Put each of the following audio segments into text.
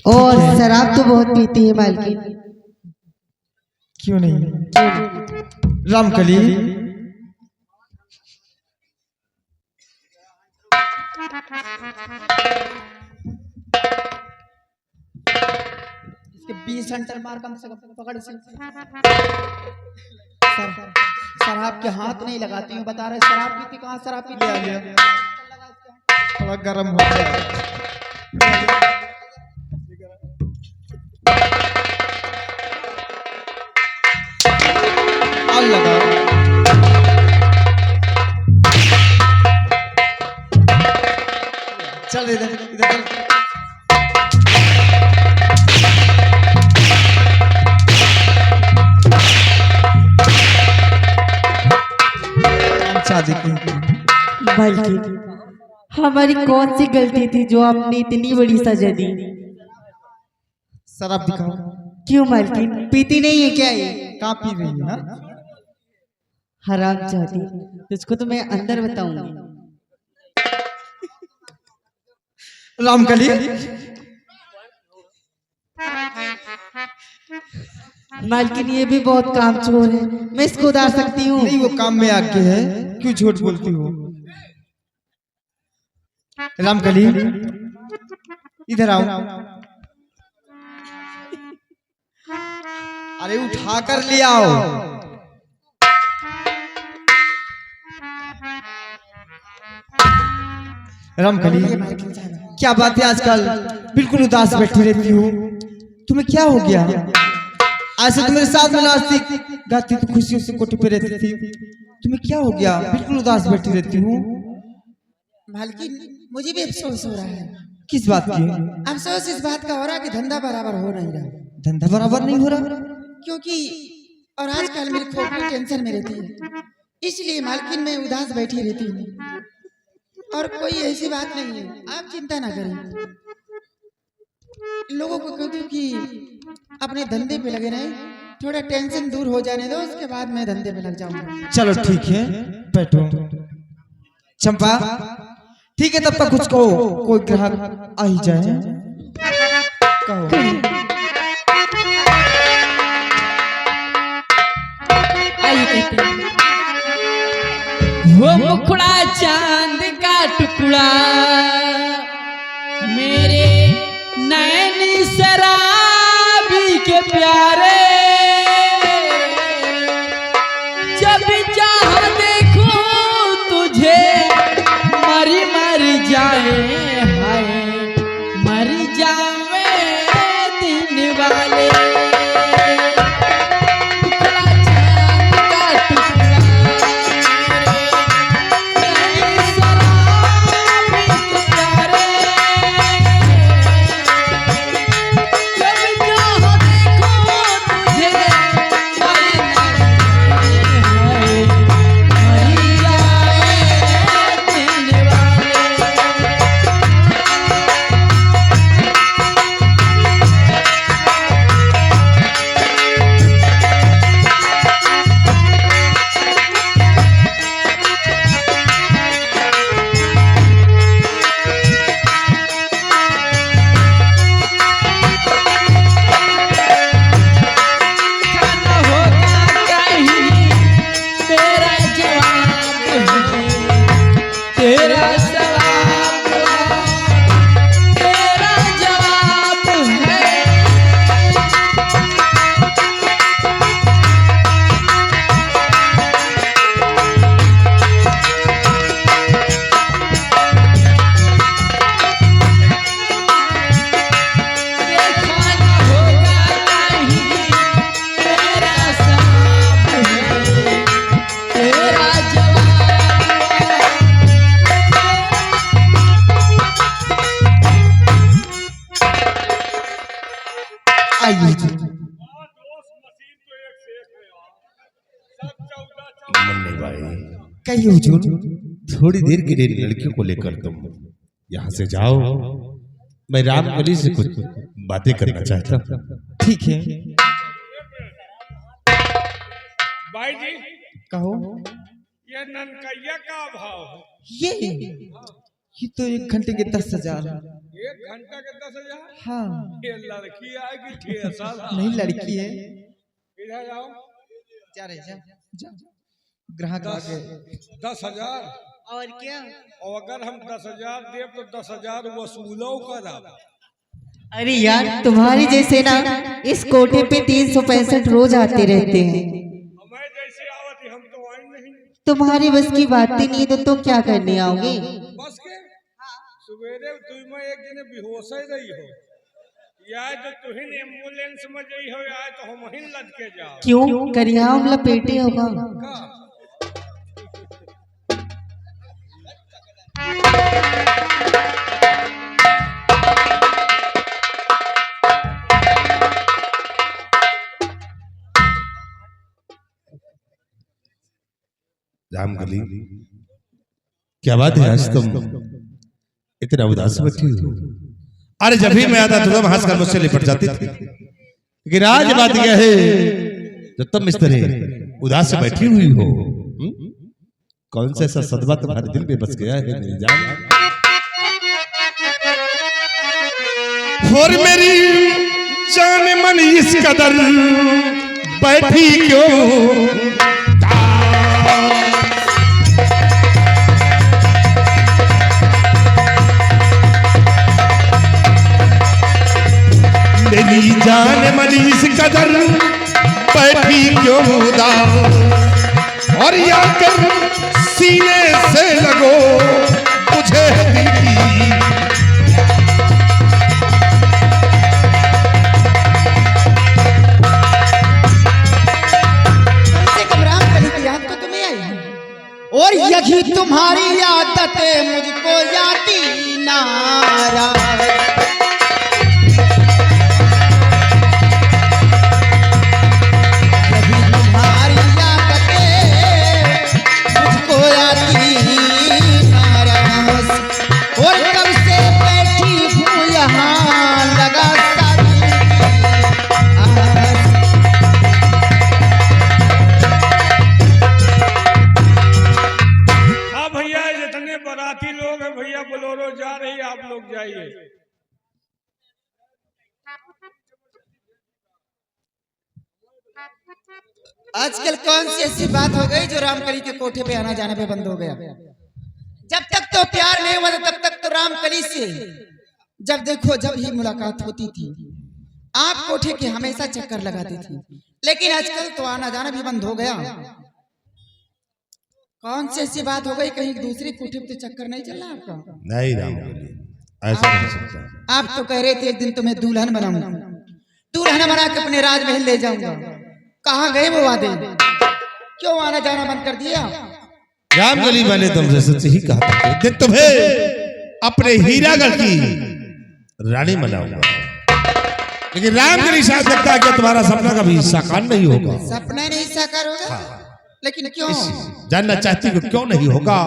और शराब तो बहुत पीती है मालकिन। क्यों नहीं? रामकली, इसके 20 सेंटर मार कम से कम पकड़ से। शराब के हाथ नहीं लगाती हूँ, बता रहे शराब पीती कहाँ शराब पीती है। थोड़ा गर्म हो गया। लगाओ। चल इधर इधर मालकिन, हमारी कौन सी गलती थी जो आपने इतनी बड़ी सजा दी? शराब दिखाओ। क्यों मालकिन, पीती नहीं है क्या ये? कहाँ पी रही है? हराम जाती, तुझको तो मैं अंदर बताऊंगी। रामकली, मालकिन ये भी बहुत कामचोर है, मैं इसको उतार सकती हूँ? नहीं, वो काम में आके है, क्यों झूठ बोलती हो? रामकली, इधर आओ। अरे उठा कर ले आओ। रामकली, क्या बात है आजकल बिल्कुल उदास बैठी रहती हो? तुम्हें क्या हो गया? ऐसे तो मेरे साथ में नाचती गाती तो खुशियों से कोठी पे रहती थी, तुम्हें क्या हो गया? बिल्कुल उदास बैठी रहती हूँ। मालकिन, मुझे भी अफसोस हो रहा है। किस बात की? अफसोस इस बात का हो रहा है कि धंधा बराबर हो नहीं रहा। धंधा बराबर नहीं हो रहा? क्योंकि और आजकल मेरी खोपड़ी टेंशन में रहती है, इसलिए मालकिन मैं उदास बैठी रहती हूँ। और कोई ऐसी बात नहीं है, आप चिंता ना करें। लोगों को कहती हूँ कि अपने धंधे पे लगे रहे, थोड़ा टेंशन दूर हो जाने दो, उसके बाद मैं धंधे पे लग जाऊंगा। चलो ठीक है, बैठो। चंपा, ठीक है, तब तक कुछ कहो, कोई ग्राहक आ ही जाए। कहो। वो मुखड़ा चांद का टुकड़ा, मेरे नैन शराबी के प्यारे, जब चाह देखूं तुझे मरी मर जाए, हाय मर जावे दिन वाले। मन्ने भाई, कहिए हुजूर। थोड़ी देर के लिए लड़कियों को लेकर तुम यहाँ से जाओ, मैं रामकली से कुछ बातें करना चाहता हूँ। ठीक है। भाई जी, कहो। ये ननकैया का भाव है? ये तो 1 घंटे के 10,000। 1 घंटा के 10,000। हाँ ये लड़की आएगी 6 साल। नहीं लड़की है। इधर आओ। जा रहे जा ग्राहक आ गए। 10,000 और क्या? और अगर हम 10,000 दे तो 10,000 वसूलो करा। अरे यार तुम्हारी जैसे ना इस कोठे पे 365 रोज आते रहते हैं। मैं जैसे आवत हम तो आए नहीं। तुम्हारी बस की बात ही नहीं तो तुम क्या करने आओगे? बस के सवेरे तुम एक दिन बेहोश ही रही हो या तो तुहिन एम्बुलेंस में गई हो या तो हम ही लटके जाओ। क्यों करियाम लपेटे होगा? का रामकली, क्या बात है आज तुम इतना उदास बैठी हो? अरे जब भी मैं आता तो तुम हंसकर मुझसे लिपट जाती थी, लेकिन आज बात यह है जो तुम इस तरह उदास से बैठी हुई हो। कौन सा ऐसा सदमा तुम्हारे दिल में बस गया है मेरी जान? और मेरी जान मन इस कदर बैठी क्यों? मेरी जान मनी इस कदर बैठी क्यों उदास? और या कर सीने से लगो मुझे दिल की। रामकली की याद तो तुम्हें आई है और यही तुम्हारी आदत मुझको याती नारा। बाराती लोग हैं भैया, बोलोरो जा रही, आप लोग जाइए। आजकल कौन सी ऐसी बात हो गई जो रामकली के कोठे पे आना जाने पे बंद हो गया? जब तक तो प्यार नहीं हुआ तब तक तो रामकली से जब देखो जब ही मुलाकात होती थी आप कोठे के हमेशा चक्कर लगाती थी, लेकिन आजकल तो आना जाना भी बंद हो गया। कौन सी ऐसी बात हो गई? कहीं दूसरी कोठे पे चक्कर नहीं चल रहा आपका? नहीं रामकली, ऐसा नहीं सकता। आप तो कह रहे थे एक दिन तुम्हें दुल्हन बनाऊंगा, दुल्हन बना के अपने राजमहल ले जाऊंगा। कहाँ गए वो वादे? क्यों आना जाना बंद कर दिया? रामकली, मैंने तुमसे सच ही कहा था कि तुम्हें अपने हीरागढ़ की रानी बनाऊंगा, लेकिन रामकली शायद लगता है कि तुम्हारा सपना कभी साकार नहीं होगा। सपना नहीं साकार होगा? लेकिन क्यों? जानना चाहती हो क्यों नहीं होगा?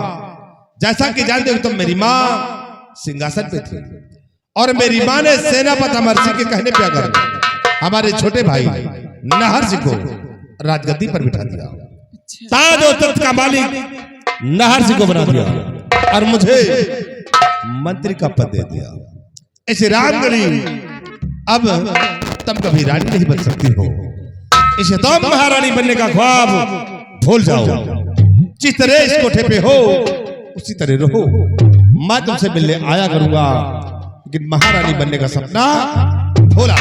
जैसा कि जानते हो तुम मेरी माँ सिंहासन पे थी और मेरी माँ ने सेनापति अमर सिंह के कहने पे अगर हमारे छोटे भाई नाहर सिंह को राजगद्दी पर बिठा दिया, ताज और तख्त का मालिक नाहर सिंह को बना दिया और मुझे मंत्री का पद दे दिया। ऐसे रामकली अब तुम कभी रानी नहीं बन सकती हो। इसे तुम महारानी बनने का ख्वाब भूल जाओ। जिस तरह इस कोठे पे हो उसी तरह रहो। मैं तुमसे मिलने आया करूंगा, लेकिन महारानी बनने का सपना भूला।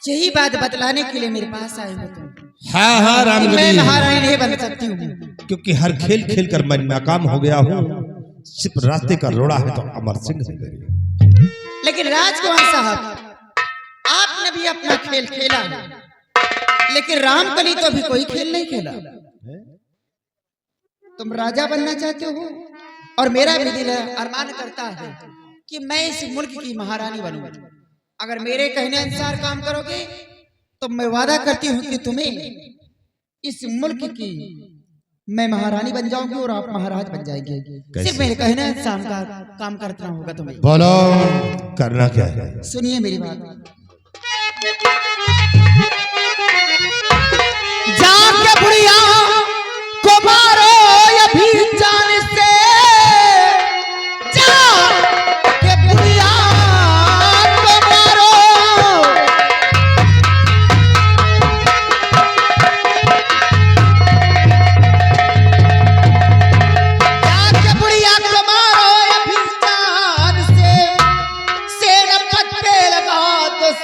यही बात बतलाने के लिए मेरे पास आए हो तुम? हाँ हाँ रामकली, मैं महारानी नहीं बन सकती हूँ, क्योंकि हर खेल खेल कर मैं नाकाम हो गया हूँ। सिर्फ रास्ते का रोड़ा है तो अमर सिंह है मेरे। लेकिन राजकुमार साहब आपने भी अपना खेल खेला, लेकिन रामकली तो अभी कोई खेल नहीं खेला। तुम राजा बनना चाहते हो और मेरा भी दिल अरमान करता है कि मैं इस मुल्क की महारानी बनूं। अगर मेरे कहने अनुसार काम करोगे तो मैं वादा करती हूँ कि तुम्हें इस मुल्क की मैं महारानी बन जाऊंगी और आप महाराज बन जाएंगे। सिर्फ मेरे कहने अनुसार का काम करना होगा तुम्हें। बोलो करना क्या है? सुनिए मेरी बात। जाके बुढ़िया को मारो अभी जान से,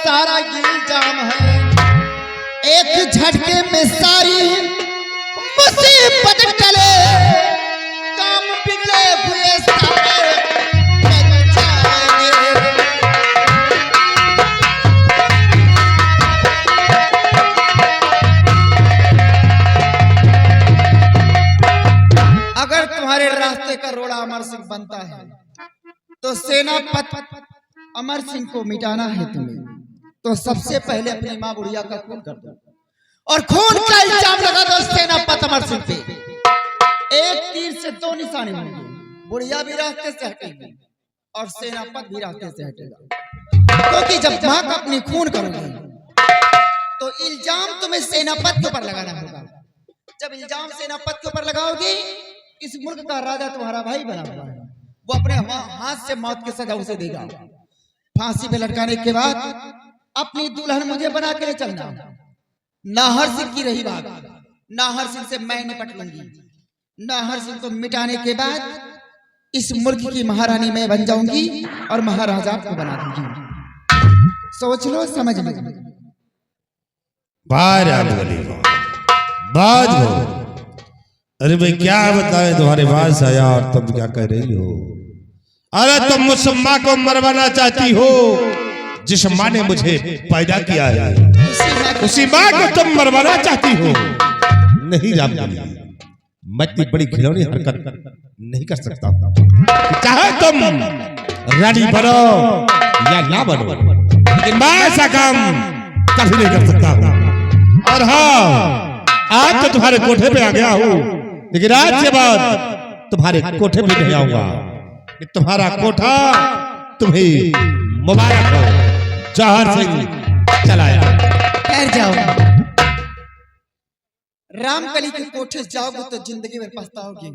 सारा ये इल्जाम है, एक झटके में सारी मुसीबत टले, काम बिगड़े हुए सारे बन जाएंगे। अगर तुम्हारे रास्ते का रोड़ा अमर सिंह बनता है तो सेनापति अमर सिंह को मिटाना है तुम्हें, तो सबसे पहले अपनी मां बुढ़िया का खून कर दो और खून का इल्जाम लगा दो सेनापति अमर सिंह पे। एक तीर से दो निशाने होंगे, बुढ़िया भी रास्ते से हटेगी और सेनापति भी रास्ते से हटेगा, क्योंकि जब मां का अपनी खून करोगे तो इल्जाम तुम्हें सेनापति के ऊपर लगाना होगा। जब इल्जाम सेनापति के ऊपर लगाओगी, इस मुल्क का राजा तुम्हारा भाई बना हुआ है, वो अपने हाथ से मौत की सजा उसे देगा। फांसी पे लटकाने के बाद अपनी दुल्हन मुझे बना के ले चलना। नाहर सिंह की रही बात, नाहर सिंह से मैं निपट लूंगी। नाहर सिंह को मिटाने के बाद इस मुल्क की महारानी मैं बन जाऊंगी और महाराजा को बना दूंगी। सोच लो, समझ लो। बाज हो। अरे भाई क्या बताए, तुम्हारे पास आया और तुम क्या कह रही हो? अरे तुम मुझ माँ को मरवाना चाहती हो जिस माँ ने मुझे पैदा किया है, उसी माँ को तुम मरवाना चाहती हो। नहीं रामकली, मैं इतनी बड़ी घिनौनी हरकत नहीं कर सकता। चाहे तुम रानी बनो या ना बनो, लेकिन मैं ऐसा काम कभी नहीं कर सकता हूँ। और हाँ, आज तो तुम्हारे कोठे पे आ गया हूँ, लेकिन आज के बाद तुम्हारे कोठे पे नहीं आऊंगा। तुम्हारा कोठा तुम्हें मुबारक हो। जौहर सिंह चलाया। ठहर जाओ। रामकली के कोठे जाओगे तो जिंदगी में पछताओगे,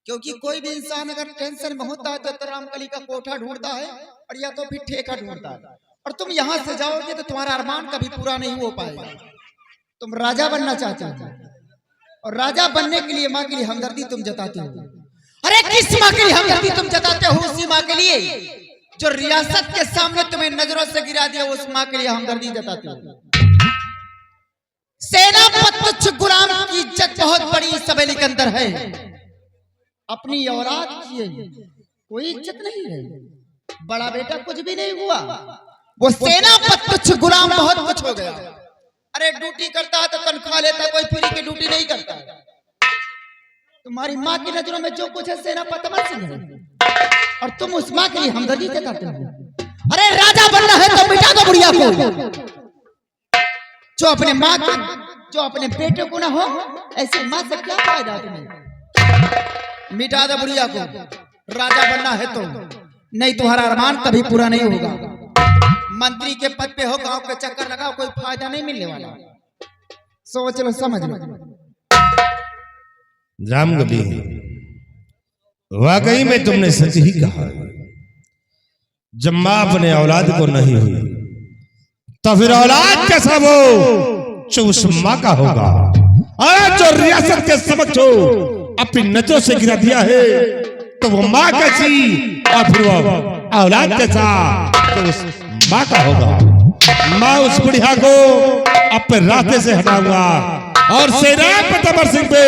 क्योंकि कोई भी इंसान अगर टेंशन में होता है तो रामकली का कोठा ढूंढता है और या तो फिर ठेका ढूंढता है। और तुम यहाँ से जाओगे तो तुम्हारा अरमान कभी पूरा नहीं हो पाएगा। तुम राजा बनना चाहते हो और राजा बनने के लिए माँ के लिए हमदर्दी तुम जताते हो। अरे किस माँ के लिए हमदर्दी तुम जताते हो? उसी माँ के लिए जो रियासत के सामने तुम्हें नजरों से गिरा दिया, उस माँ के लिए हमदर्दी जताते हो। सेनापति गुलाम की इज्जत बहुत बड़ी सभेली के अंदर है। अपनी औलाद की कोई इज्जत नहीं है। बड़ा बेटा कुछ भी नहीं हुआ, वो सेनापति गुलाम बहुत कुछ हो गया। अरे ड्यूटी करता है तो तनख्वाह लेता है, कोई फ्री की ड्यूटी नहीं करता। तुम्हारी माँ की नजरों में जो कुछ है सेनापति अमर सिंह है और तुम उस माँ के लिए हमदर्दी जताते हो। अरे राजा बनना है तो मिटा दो बुढ़िया को। जो अपने माँ को, जो अपने बेटे को ना हो, ऐसी माँ से क्या फायदा तुम्हें? मिटा दो बुढ़िया को। राजा बनना है तो, नहीं तुम्हारा अरमान कभी पूरा नहीं होगा। मंत्री के पद पे हो, गांव के चक्कर लगाओ, कोई फायदा नहीं मिलने वाला। सोच लो, समझ लो। रामकली, वाकई में तुमने सच ही कहा। जब माँ अपने औलाद को नहीं हुई तो फिर औलाद कैसा वो जो उस माँ का होगा। और जो रियासत के समक्ष अपनी नजरों से गिरा दिया है तो वो माँ कैसी और फिर वो औलाद कैसा तो उस माँ का होगा। मैं उस बुढ़िया को अपने रास्ते से हटाऊंगा और सेनापति अमर सिंह पे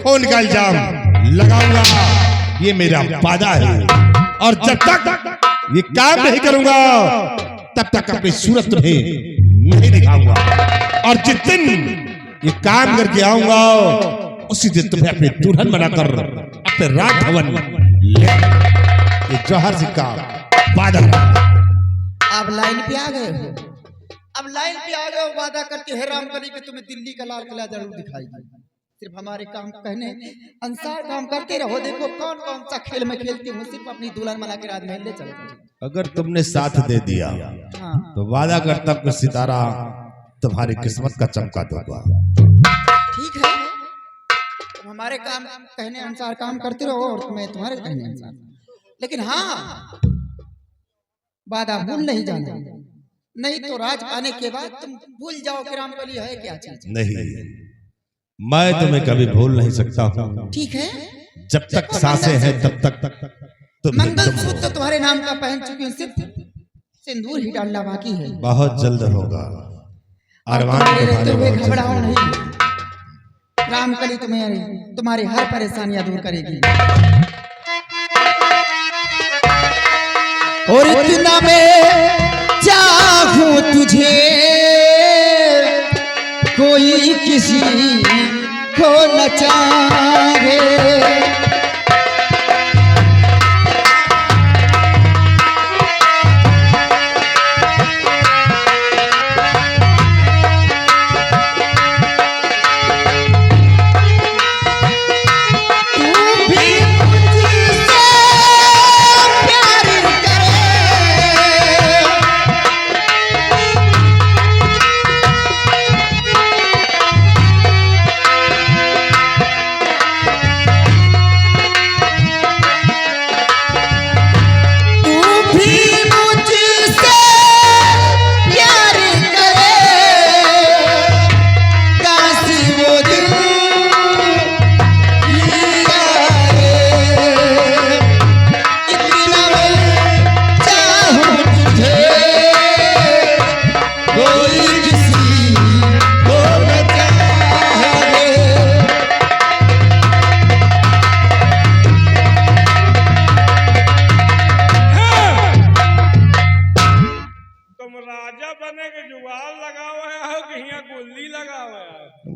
खून का इल्जाम लगाऊंगा। ये मेरा वादा है और जब तक ये काम नहीं करूंगा तब तक अपनी सूरत तुम्हें नहीं दिखाऊंगा। और जिस दिन ये काम करके आऊंगा उसी दिन तुम्हें अपनी दुल्हन बनाकर अपने राज भवन ले। ये जौहर सिंह का वादा है। अब लाइन पे आ गए हो, अब लाइन पे आ गए हो। वादा करते हैं रामकली के तुम्हें दिल्ली का लाल किला जरूर दिखाएगी। सिर्फ हमारे काम कहने अनुसार काम करते रहो। देखो कौन कौन सा खेल में खेलती हूँ, सिर्फ अपनी दुल्हन बना के राजमहल ले चलो। अगर तुमने साथ दे दिया तो वादा करता कुछ सितारा तुम्हारी किस्मत का चमका दूंगा। ठीक है, तुम हमारे काम कहने अनुसार काम करते रहो और मैं तुम्हारे कहने अनुसार। लेकिन हाँ, वादा भूल नहीं जाना, नहीं तो राज पाने के बाद तुम भूल जाओ कि रामकली है क्या चीज। नहीं, मैं तुम्हें कभी भूल नहीं सकता हूँ। ठीक है, जब तक सांसें हैं तब तक मंगलसूत्र तो तुम्हारे नाम का पहन चुकी हूँ। सिर्फ सिंदूर ही डालना बाकी है। बहुत जल्द होगा। अरमान मेरे के रहते बारे हुए में घबराओ नहीं, रामकली तुम्हारी हर परेशानियां दूर करेगी। और इतना मैं चाहूं तुझे, कोई किसी को न चाहे।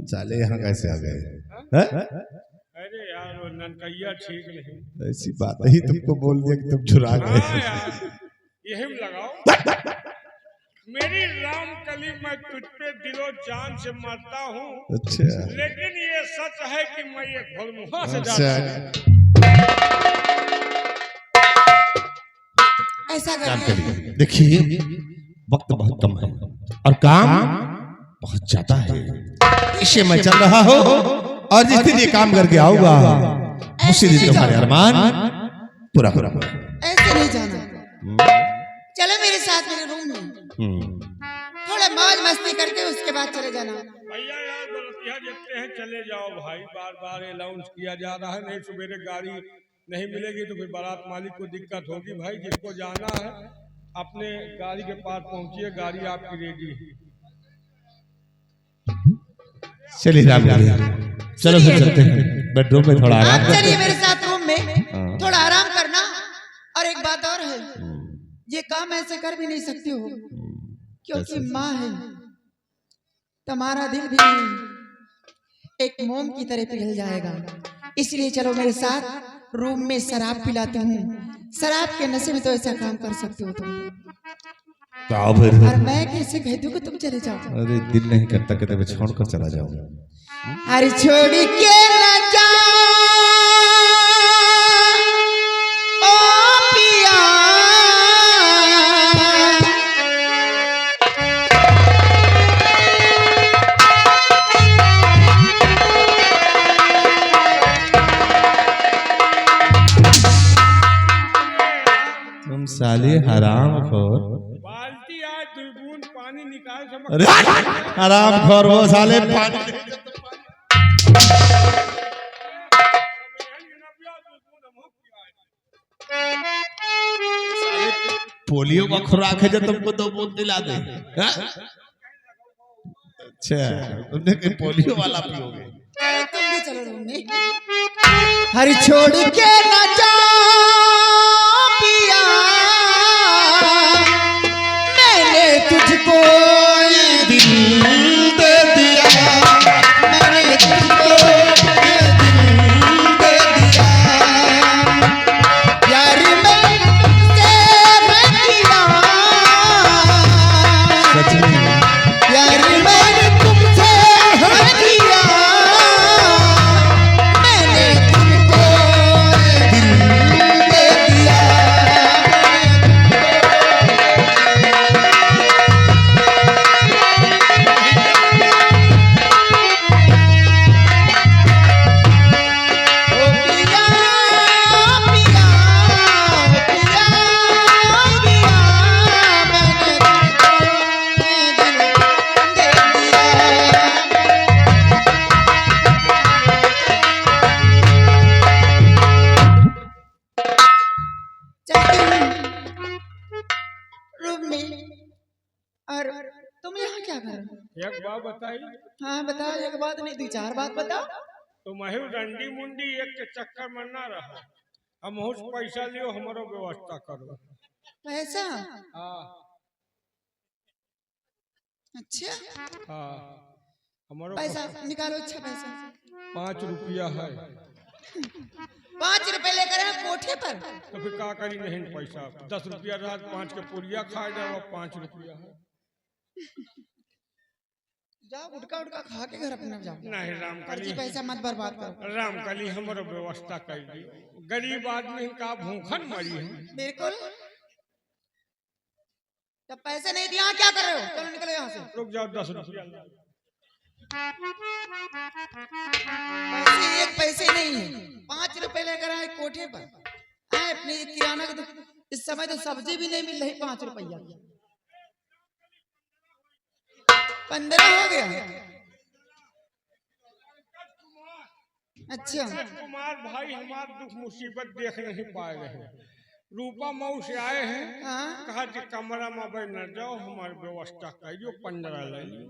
साले यहाँ कैसे आ गए? अरे यार वो ननकैया ठीक नहीं। ऐसी बात ही तुमको बोल दिया कि तुम चुरा गए। हाँ यार, यही में लगाओ। मेरी रामकली मैं तुझ पे दिलो जान से मरता हूँ। अच्छा, लेकिन ये सच है कि मैं ये घोलमुहा से अच्छा। जाता हूँ। ऐसा काम करिए। करिए। देखिए वक्त बहुत कम है और काम बहुत ज्यादा है। इसे मैं चल रहा हूँ और जिस दिन ये काम करके आऊंगा उसी दिन तुम्हारे अरमान पूरा पूरा। ऐसे नहीं जाना, चलो मेरे साथ मेरे रूम में थोड़ा मौज मस्ती करके उसके बाद चले जाना। भैया यार बरतिया देखते हैं, चले जाओ भाई। बार बार अनाउंस किया जा रहा है, नहीं सवेरे गाड़ी नहीं मिलेगी तो फिर बारात मालिक को दिक्कत होगी। भाई जिसको जाना है अपने गाड़ी के पास पहुंचिए, गाड़ी आपकी रेडी है। चलिए राम चलो फिर चलते हैं बेडरूम में थोड़ा आराम आप करते चलिए हैं। मेरे साथ रूम में थोड़ा आराम करना। और एक बात और है, ये काम ऐसे कर भी नहीं सकती हो क्योंकि माँ है। तुम्हारा दिल भी एक मोम की तरह पिघल जाएगा। इसलिए चलो मेरे साथ रूम में शराब पिलाती हूँ। शराब के नशे में तो ऐसा काम कर सकते हो तुम। आओ फिर। और मैं कैसे कह दूं कि तुम चले जाओ? अरे दिल नहीं करता कि तब छोड़ कर चला जाऊं। अरे छोड़ के न जा ओ पिया, तुम साले हराम खोर। बाल्टी आज 2 बूंद पानी निकाल के अरे हराम खोर वो साले पानी पोलियो का खुराक है जो तुमको 2 बूंद दिला दे। हाँ? अच्छा तुमने कहीं पोलियो वाला पियोगे? तुम भी चलो रूम में। हर छोड़ के न जा पिया, मैंने तुझको ये दिल दे दिया, मैंने तुझको ये दिल दे दिया। प्यार में तुझसे मैं किया, सच में प्यार मैंने तुमसे है किया, मैंने तुमको दिल दे एक बात बताई, हाँ बताओ, एक बात नहीं 2-4 बात बताओ। तो महू रंडी मुंडी एक के चक्कर में ना रहो, हम पैसा लियो, हमारो व्यवस्था करो। पैसा? हाँ अच्छा, हाँ, हमारो पैसा निकालो। अच्छा पैसा 5 रुपया है। 5 रुपए लेकर आए कोठे पर। तो फिर का करी नहीं पैसा, 10 रुपया रात 5 के पुरिया खा जाओ, 5 रुपया है। जाओ गुटका उटका खा के घर अपना जाओ। नहीं रामकली, फर्जी पैसा मत बर्बाद करो। रामकली हमारो व्यवस्था कर दियो, गरीब आदमी का भूखन मरी है। बिल्कुल, जब पैसे नहीं दिया क्या कर रहे हो? चलो निकलो यहाँ से। रुक जाओ, 10 रुपया पैसे एक पैसे नहीं है, 5 रुपए लेकर आए कोठे पर। आए अपनी किराना की इस समय तो सब्जी भी नहीं मिल रही, 5 रुपया 15 हो गया। अच्छा कुमार भाई हमार दुख मुसीबत देख नहीं पाए रहे, रूपा मऊ से आए हैं। हाँ, कहा कि कमरा में बैठ न जाओ, हमारी व्यवस्था करियो, 15 ले लियो।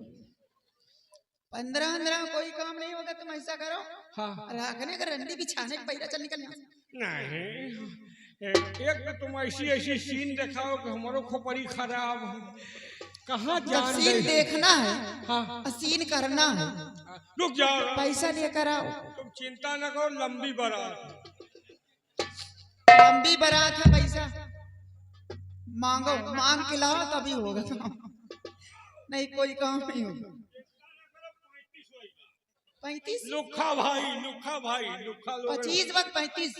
15 कोई काम नहीं होगा, तुम ऐसा करो। हाँ रखने का रंडी बिछाने का पैरा, चल निकल यहाँ से। नहीं, एक तो तुम ऐसी ऐसी सीन दिखाओ कि हमारो खोपड़ी खराब है। कहाँ जब जान सीन गई? देखना है, हाँ सीन करना है, रुक जाओ, पैसा लेकर आओ। तुम चिंता न करो, लंबी बारात। लंबी बारात है, पैसा मांगो, मांग के लाओ तभी होगा। नहीं कोई काम नहीं होगा। 35 लुखा भाई, लुखा भाई, लुखा लोग 25 वक्त 35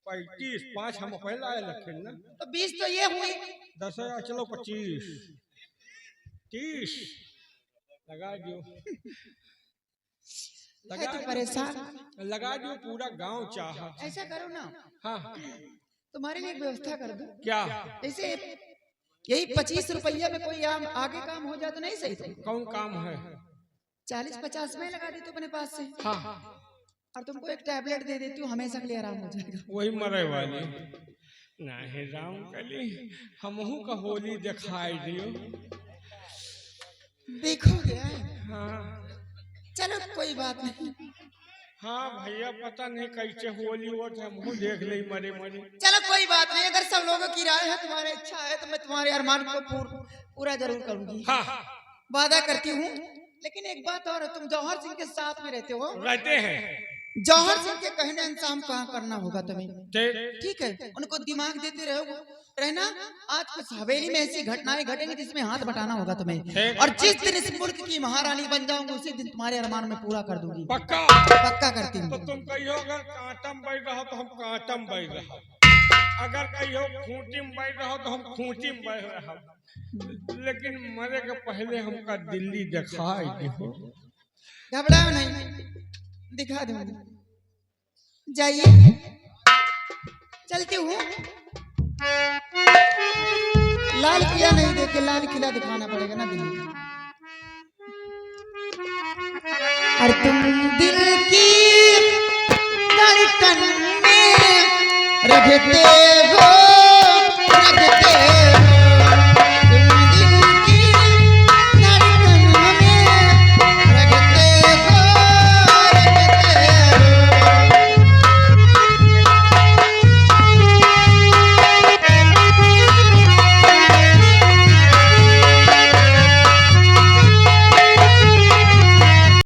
35 5 हम पहले आए लखे ना, तो 20 तो ये हुई। 10 चलो 25 30 लगा दियो, है तो परेशान। लगा दियो, पूरा गांव चाहा। ऐसा करो ना, हाँ तुम्हारे लिए एक व्यवस्था कर दो। क्या? जैसे यही 25 रुपया में कोई आगे काम हो जाए तो नहीं सही? तो कौन काम है? 40-50 में लगा दी तो अपने पास से। हाँ, और तुमको एक टैबलेट दे देती हूँ, हमेशा के लिए आराम हो जाएगा। वही मरे वाली। नहीं राम कली, हमहू का होली दिखाई दियो। देखोगे? हाँ चलो कोई बात नहीं। हाँ भैया, पता नहीं कैसे होली हो, हमहू देख ले मरे मरे। चलो कोई बात नहीं, अगर सब लोगों की राय है, तुम्हारी इच्छा है, तो मैं तुम्हारे अरमान को पूरा जरूर करूंगी। हाँ वादा करती हूँ। लेकिन एक बात और, तुम जौहर सिंह के साथ में रहते हो। रहते हैं। जौहर सिंह के कहने अनुसार हम कहाँ करना होगा तुम्हें? ठीक है, उनको दिमाग देते रहो रहना। आज कुछ हवेली में ऐसी घटनाएं घटेंगी जिसमें हाथ बटाना होगा तुम्हें। और जिस दिन इस मुल्क की महारानी बन जाऊंगी, उसी दिन तुम्हारे अरमान में पूरा कर दूंगी। पक्का? पक्का करती हूँ। तो तुम कहियो अगर कांटम बैठ रहो तो हम कांटम बैठ रहो, अगर कहियो खूंटी में बैठ रहो तो हम खूंटी में बैठ रहो। लेकिन मरे के पहले हमका दिल्ली दिखाई दो। घबराओ नहीं, दिखा दूंगी। जाइए, चलती हूँ। लाल किला नहीं देखे, लाल किला दिखाना पड़ेगा ना दिल्ली का। और तुम दिल की धड़कन में रहते हो,